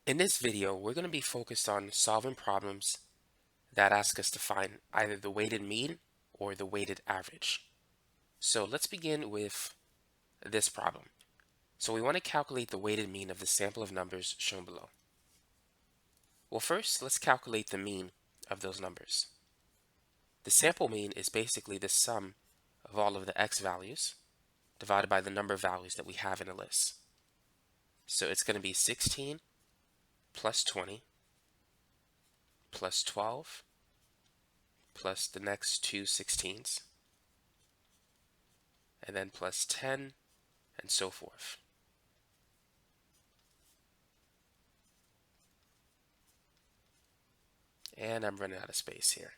In this video, we're going to be focused on solving problems that ask us to find either the weighted mean or the weighted average. So let's begin with this problem. So we want to calculate the weighted mean of the sample of numbers shown below. Well, first, let's calculate the mean of those numbers. The sample mean is basically the sum of all of the x values divided by the number of values that we have in a list. So it's going to be 16 plus 20 plus 12 plus the next two 16s, and then plus 10, and so forth. And I'm running out of space here.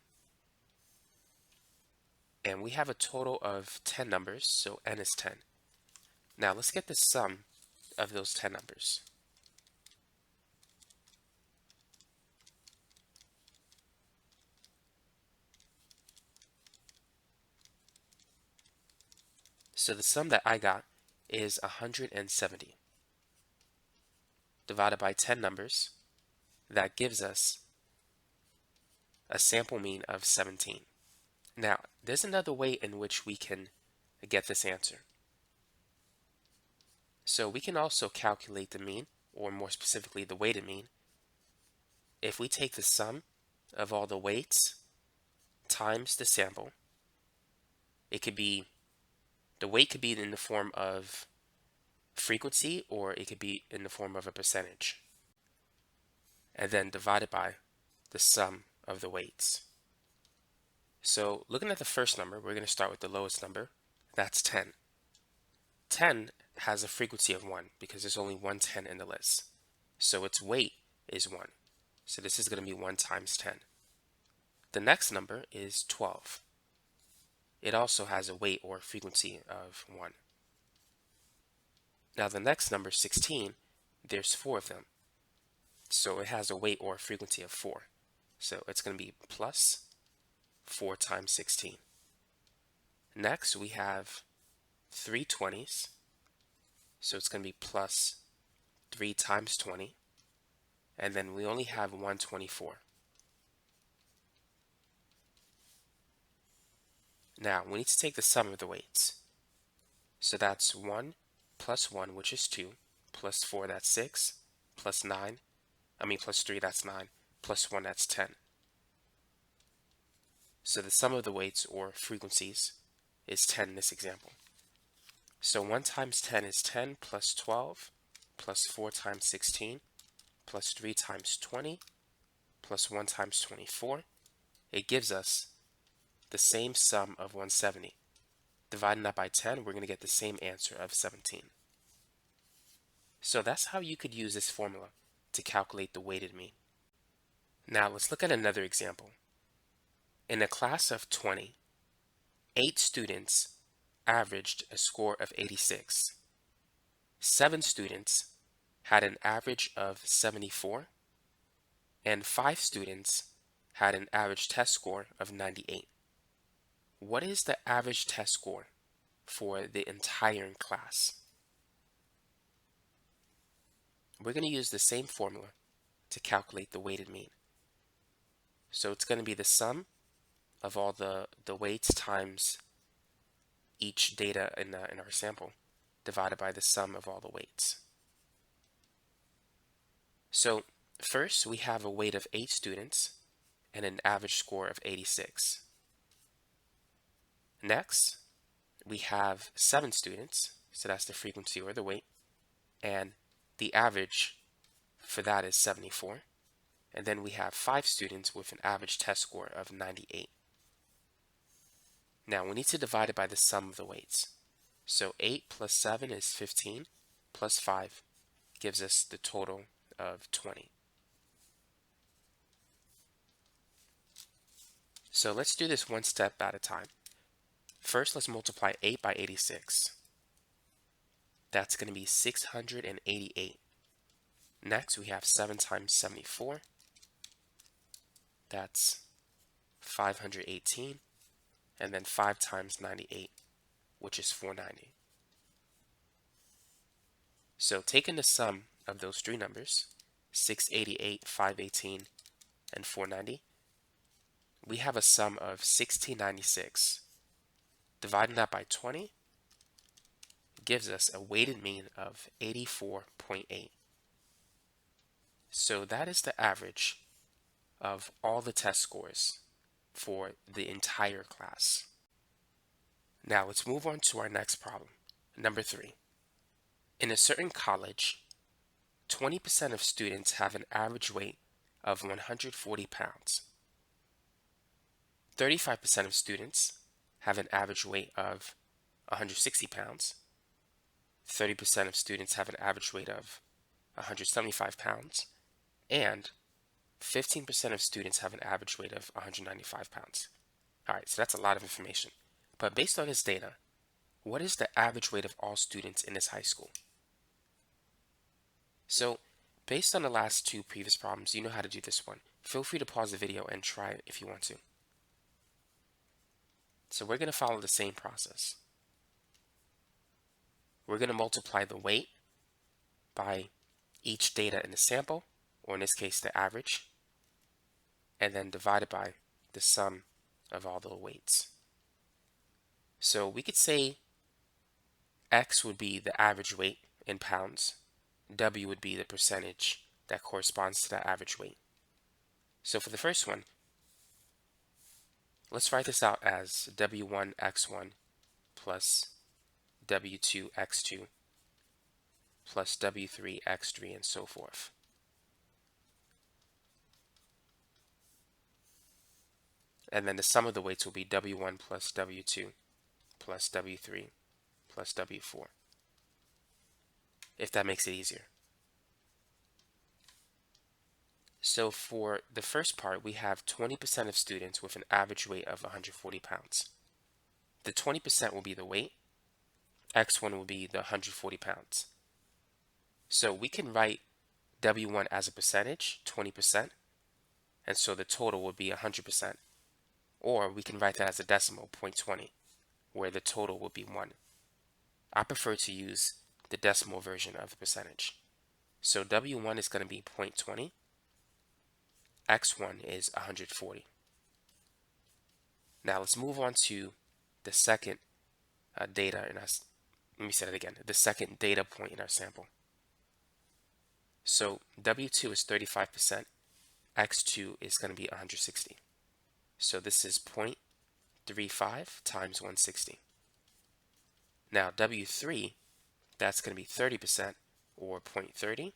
And we have a total of 10 numbers, so n is 10. Now let's get the sum of those 10 numbers. So the sum that I got is 170 divided by 10 numbers. That gives us a sample mean of 17. Now, there's another way in which we can get this answer. So we can also calculate the mean, or more specifically the weighted mean, if we take the sum of all the weights times the sample. It could be, the weight could be in the form of frequency, or it could be in the form of a percentage, and then divided by the sum of the weights. So looking at the first number, we're going to start with the lowest number. That's 10. 10 has a frequency of 1 because there's only one 10 in the list. So its weight is 1. So this is going to be 1 times 10. The next number is 12. It also has a weight or frequency of 1. Now the next number, 16, there's 4 of them. So it has a weight or frequency of 4. So it's going to be plus 4 times 16. Next we have 3 20s. So it's going to be plus 3 times 20. And then we only have 124. Now we need to take the sum of the weights. So that's 1 plus 1, which is 2, plus 4, that's 6, plus 3, that's 9, plus 1, that's 10. So the sum of the weights, or frequencies, is 10 in this example. So 1 times 10 is 10, plus 12, plus 4 times 16, plus 3 times 20, plus 1 times 24. It gives us the same sum of 170. Dividing that by 10, we're going to get the same answer of 17. So that's how you could use this formula to calculate the weighted mean. Now let's look at another example. In a class of 20, 8 students averaged a score of 86. 7 students had an average of 74, and 5 students had an average test score of 98. What is the average test score for the entire class? We're going to use the same formula to calculate the weighted mean. So it's going to be the sum of all the weights times each data in our sample divided by the sum of all the weights. So first we have a weight of 8 students and an average score of 86. Next we have 7 students, so that's the frequency or the weight, and the average for that is 74. And then we have 5 students with an average test score of 98. Now we need to divide it by the sum of the weights. So 8 plus 7 is 15, plus 5 gives us the total of 20. So let's do this one step at a time. First, let's multiply 8 by 86. That's going to be 688. Next, we have 7 times 74. That's 518. And then 5 times 98, which is 490. So taking the sum of those three numbers, 688, 518, and 490, we have a sum of 1696. Dividing that by 20 gives us a weighted mean of 84.8. So that is the average of all the test scores for the entire class. Now let's move on to our next problem. Number 3. In a certain college, 20% of students have an average weight of 140 pounds. 35% of students have an average weight of 160 pounds. 30% of students have an average weight of 175 pounds. And 15% of students have an average weight of 195 pounds. All right, so that's a lot of information. But based on this data, what is the average weight of all students in this high school? So, based on the last two previous problems, you know how to do this one. Feel free to pause the video and try it if you want to. So we're going to follow the same process. We're going to multiply the weight by each data in the sample, or in this case the average, and then divide it by the sum of all the weights. So we could say X would be the average weight in pounds, W would be the percentage that corresponds to that average weight. So for the first one, let's write this out as W1x1 plus W2x2 plus W3x3 and so forth. And then the sum of the weights will be W1 plus W2 plus W3 plus W4, if that makes it easier. So for the first part, we have 20% of students with an average weight of 140 pounds. The 20% will be the weight. X1 will be the 140 pounds. So we can write W1 as a percentage, 20%, and so the total would be 100%. Or we can write that as a decimal, 0.20, where the total would be 1. I prefer to use the decimal version of the percentage. So W1 is going to be 0.20. X1 is 140. Now let's move on to the second data in our, let me say that again, the second data point in our sample. So W2 is 35%, X2 is going to be 160. So this is 0.35 times 160. Now W3, that's going to be 30% or 0.30,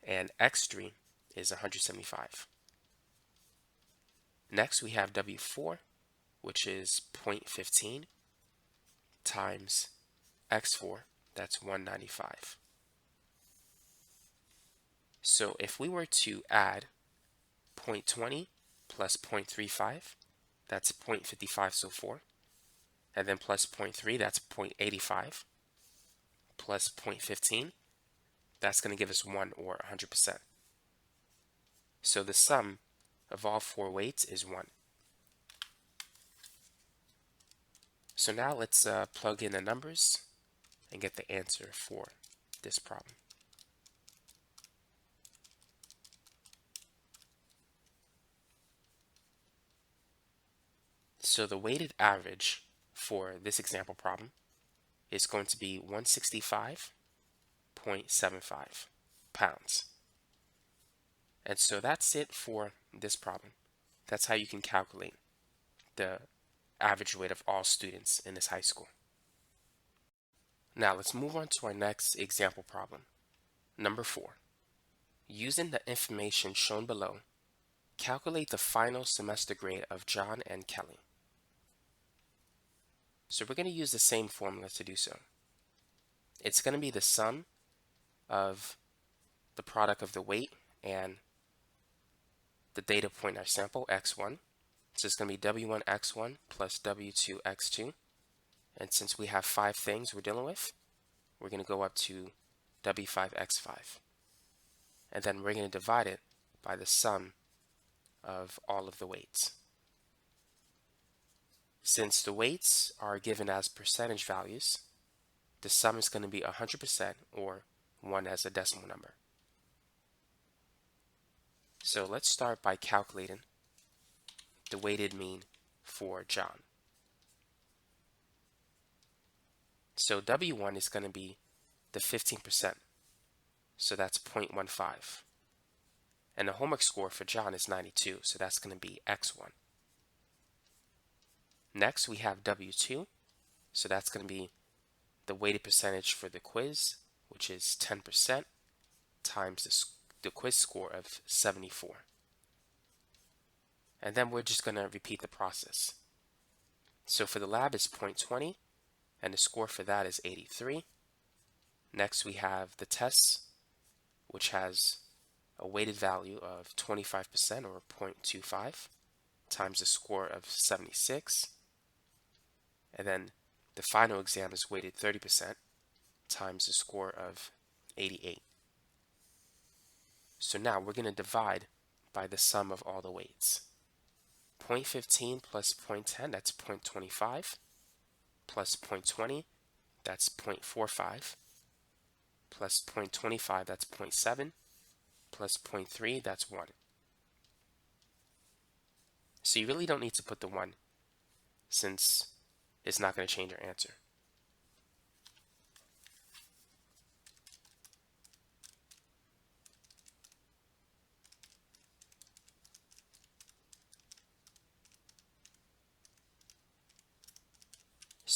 and X3 is 175. Next we have W4, which is 0.15 times X4, that's 195. So if we were to add 0.20 plus 0.35, that's 0.55 so forth, and then plus 0.3, that's 0.85, plus 0.15, that's going to give us 1 or 100%. So the sum of all four weights is 1. So now let's plug in the numbers and get the answer for this problem. So the weighted average for this example problem is going to be 165.75 pounds. And so that's it for this problem. That's how you can calculate the average weight of all students in this high school. Now let's move on to our next example problem. Number 4. Using the information shown below, calculate the final semester grade of John and Kelly. So we're going to use the same formula to do so. It's going to be the sum of the product of the weight and the data point in our sample, x1. So it's going to be W1 x1 plus W2 x2. And since we have 5 things we're dealing with, we're going to go up to W5 x5. And then we're going to divide it by the sum of all of the weights. Since the weights are given as percentage values, the sum is going to be 100% or 1 as a decimal number. So let's start by calculating the weighted mean for John. So W1 is going to be the 15%. So that's 0.15. And the homework score for John is 92, so that's going to be X1. Next, we have W2, so that's going to be the weighted percentage for the quiz, which is 10% times the quiz score of 74. And then we're just going to repeat the process. So for the lab, it's 0.20, and the score for that is 83. Next, we have the tests, which has a weighted value of 25% or 0.25 times the score of 76. And then the final exam is weighted 30% times the score of 88. So now we're going to divide by the sum of all the weights. 0.15 plus 0.10, that's 0.25, plus 0.20, that's 0.45, plus 0.25, that's 0.7, plus 0.3, that's 1. So you really don't need to put the 1, since it's not going to change your answer.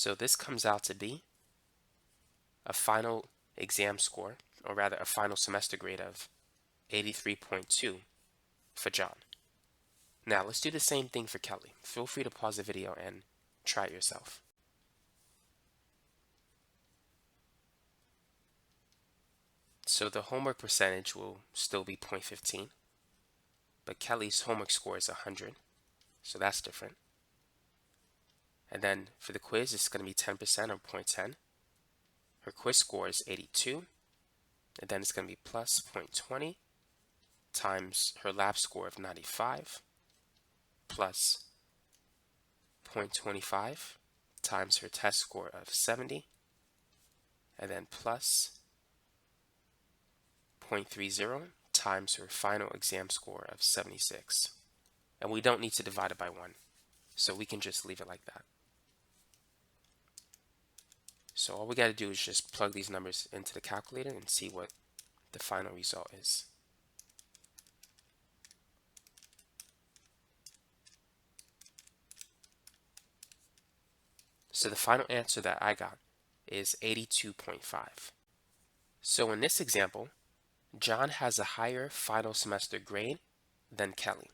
So this comes out to be a final exam score, or rather a final semester grade of 83.2 for John. Now let's do the same thing for Kelly. Feel free to pause the video and try it yourself. So the homework percentage will still be 0.15, but Kelly's homework score is 100, so that's different. And then for the quiz, it's going to be 10% or 0.10. Her quiz score is 82, and then it's going to be plus 0.20 times her lab score of 95, plus 0.25 times her test score of 70, and then plus 0.30 times her final exam score of 76. And we don't need to divide it by 1, so we can just leave it like that. So all we got to do is just plug these numbers into the calculator and see what the final result is. So the final answer that I got is 82.5. So in this example, John has a higher final semester grade than Kelly.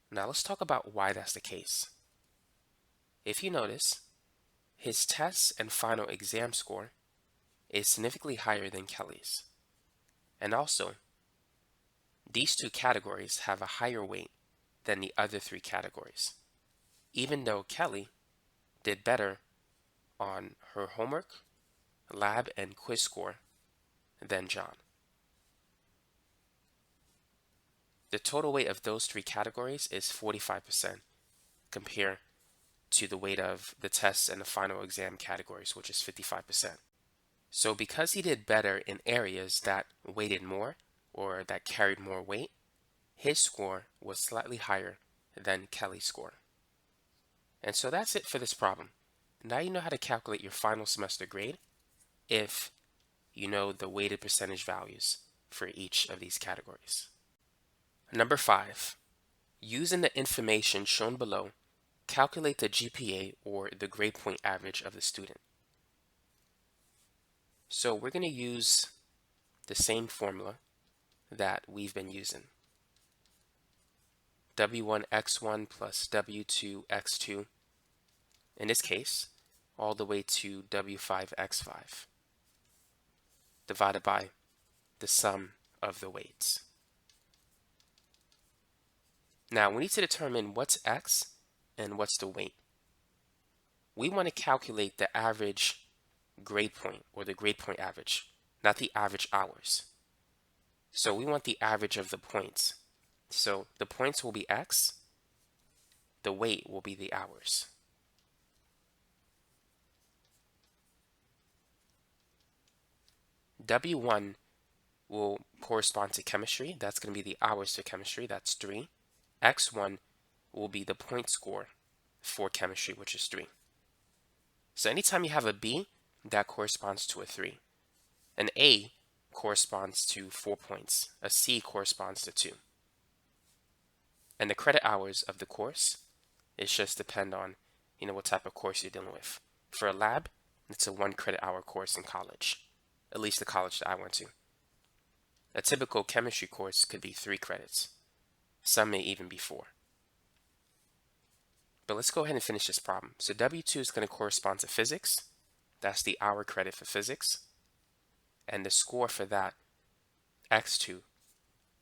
Now let's talk about why that's the case. If you notice, his tests and final exam score is significantly higher than Kelly's. And also, these two categories have a higher weight than the other three categories, even though Kelly did better on her homework, lab, and quiz score than John. The total weight of those three categories is 45% compared to the weight of the tests and the final exam categories, which is 55%. So because he did better in areas that weighted more or that carried more weight, his score was slightly higher than Kelly's score. And so that's it for this problem. Now you know how to calculate your final semester grade if you know the weighted percentage values for each of these categories. Number 5, using the information shown below, calculate the GPA or the grade point average of the student. So we're going to use the same formula that we've been using. W1x1 plus W2x2, in this case, all the way to W5x5, divided by the sum of the weights. Now we need to determine what's x and what's the weight. We want to calculate the average grade point, or the grade point average, not the average hours. So we want the average of the points. So the points will be x, the weight will be the hours. W1 will correspond to chemistry. That's going to be the hours for chemistry. That's 3. X1 will be the point score for chemistry, which is 3. So anytime you have a B, that corresponds to a 3. An A corresponds to 4 points. A C corresponds to 2. And the credit hours of the course, it just depend on, what type of course you're dealing with. For a lab, it's a 1 credit hour course in college, at least the college that I went to. A typical chemistry course could be 3 credits. Some may even be 4. But let's go ahead and finish this problem. So W2 is going to correspond to physics. That's the hour credit for physics. And the score for that, X2,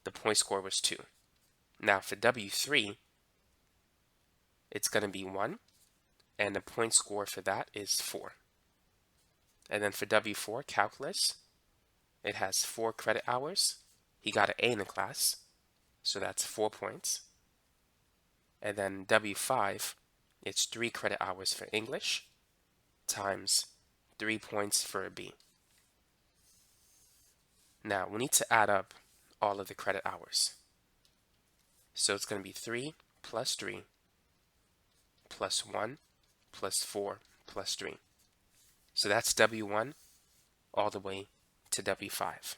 the point score was 2. Now for W3, it's going to be 1. And the point score for that is 4. And then for W4, calculus, it has 4 credit hours. He got an A in the class, so that's 4 points. And then W5, it's 3 credit hours for English times 3 points for a B. Now, we need to add up all of the credit hours. So it's going to be 3 plus 3 plus 1 plus 4 plus 3. So that's W1 all the way to W5.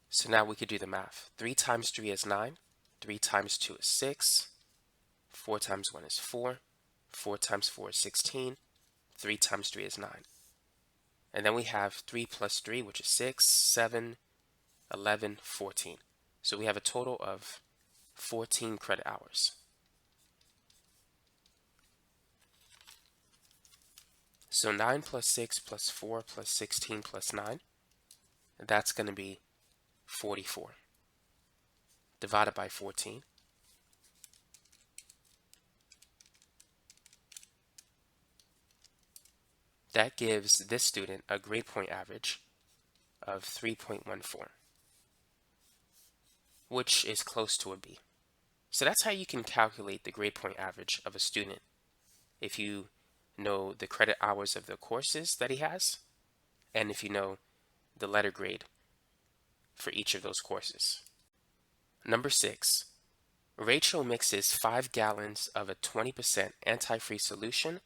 So now we could do the math. 3 times 3 is 9. 3 times 2 is 6. 4 times 1 is 4. 4 times 4 is 16. 3 times 3 is 9. And then we have 3 plus 3, which is 6, 7, 11, 14. So we have a total of 14 credit hours. So 9 plus 6 plus 4 plus 16 plus 9, that's going to be 44. Divided by 14. That gives this student a grade point average of 3.14, which is close to a B. So that's how you can calculate the grade point average of a student if you know the credit hours of the courses that he has, and if you know the letter grade for each of those courses. Number 6, Rachel mixes 5 gallons of a 20% antifreeze solution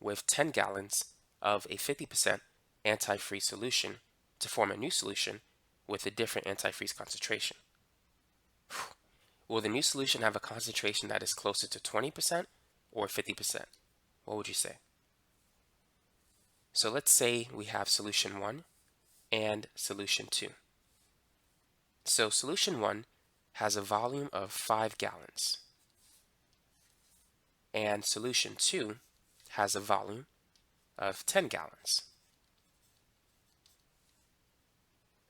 with 10 gallons of a 50% antifreeze solution to form a new solution with a different antifreeze concentration. Will the new solution have a concentration that is closer to 20% or 50%? What would you say? So let's say we have solution 1 and solution 2. So solution 1 has a volume of 5 gallons. And solution 2 has a volume of 10 gallons.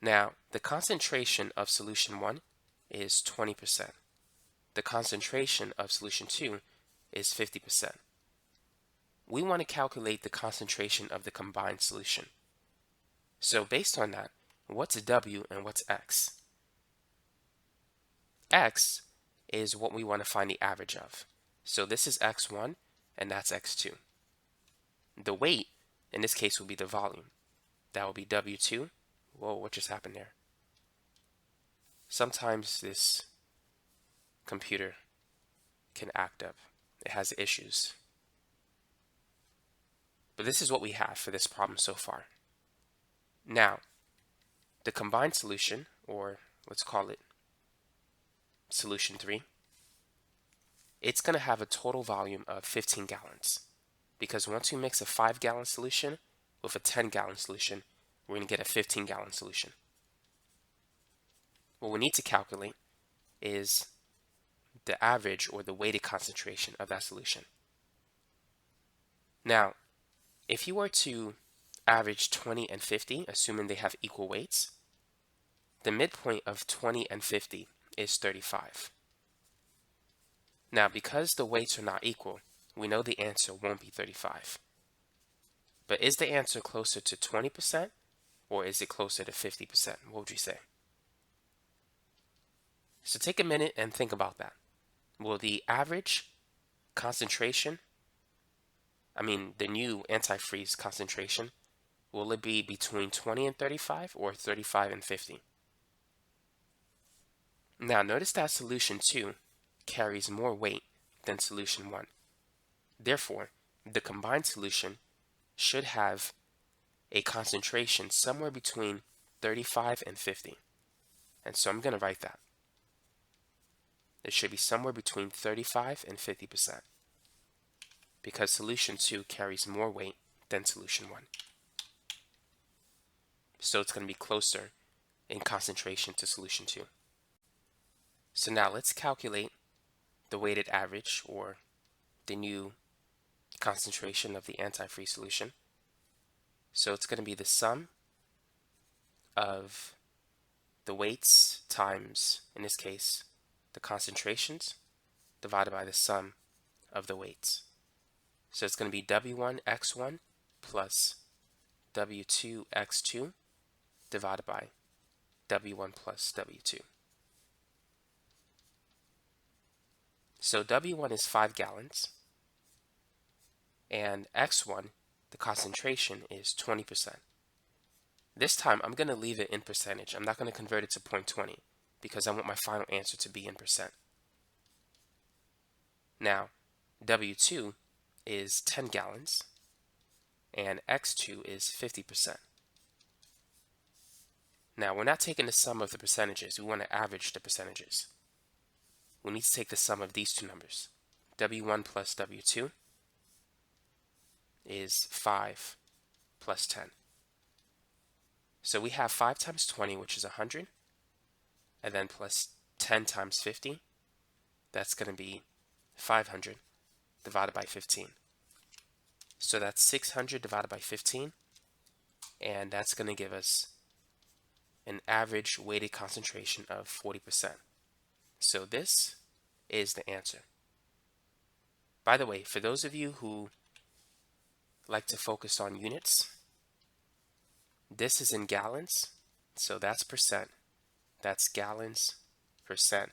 Now, the concentration of solution 1 is 20%. The concentration of solution 2 is 50%. We want to calculate the concentration of the combined solution. So based on that, what's W and what's X? X is what we want to find the average of. So this is X1 and that's X2. The weight, in this case, will be the volume. That will be W2. Whoa, what just happened there? Sometimes this computer can act up. It has issues. But this is what we have for this problem so far. Now, the combined solution, or let's call it solution 3, it's going to have a total volume of 15 gallons. Because once you mix a 5-gallon solution with a 10-gallon solution, we're going to get a 15-gallon solution. What we need to calculate is the average or the weighted concentration of that solution. Now, if you were to average 20 and 50, assuming they have equal weights, the midpoint of 20 and 50 is 35. Now, because the weights are not equal, we know the answer won't be 35. But is the answer closer to 20% or is it closer to 50%? What would you say? So take a minute and think about that. Will the average concentration, the new antifreeze concentration, Will it be between 20 and 35 or 35 and 50? Now notice that solution 2 carries more weight than solution 1. Therefore, the combined solution should have a concentration somewhere between 35 and 50. And so I'm going to write that. It should be somewhere between 35 and 50% because solution 2 carries more weight than solution 1. So it's going to be closer in concentration to solution 2. So now let's calculate the weighted average, or the new concentration of the antifreeze solution. So it's going to be the sum of the weights times, in this case, the concentrations divided by the sum of the weights. So it's going to be W1x1 plus W2x2 divided by W1 plus W2. So W1 is 5 gallons, and X1, the concentration, is 20%. This time I'm going to leave it in percentage. I'm not going to convert it to 0.20 because I want my final answer to be in percent. Now, W2 is 10 gallons, and X2 is 50%. Now, we're not taking the sum of the percentages. We want to average the percentages. We need to take the sum of these two numbers. W1 plus W2 is 5 plus 10. So we have 5 times 20, which is 100, and then plus 10 times 50, that's going to be 500 divided by 15. So that's 600 divided by 15, and that's going to give us an average weighted concentration of 40%. So this is the answer. By the way, for those of you who like to focus on units, this is in gallons, so that's percent. That's gallons, percent.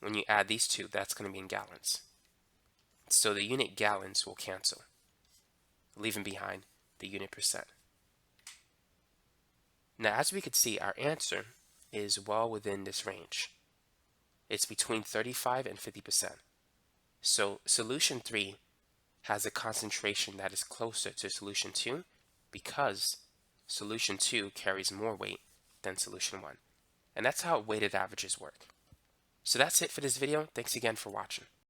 When you add these two, that's going to be in gallons. So the unit gallons will cancel, leaving behind the unit percent. Now, as we could see, our answer is well within this range. It's between 35 and 50%. So solution 3 has a concentration that is closer to solution 2 because solution 2 carries more weight than solution 1. And that's how weighted averages work. So that's it for this video. Thanks again for watching.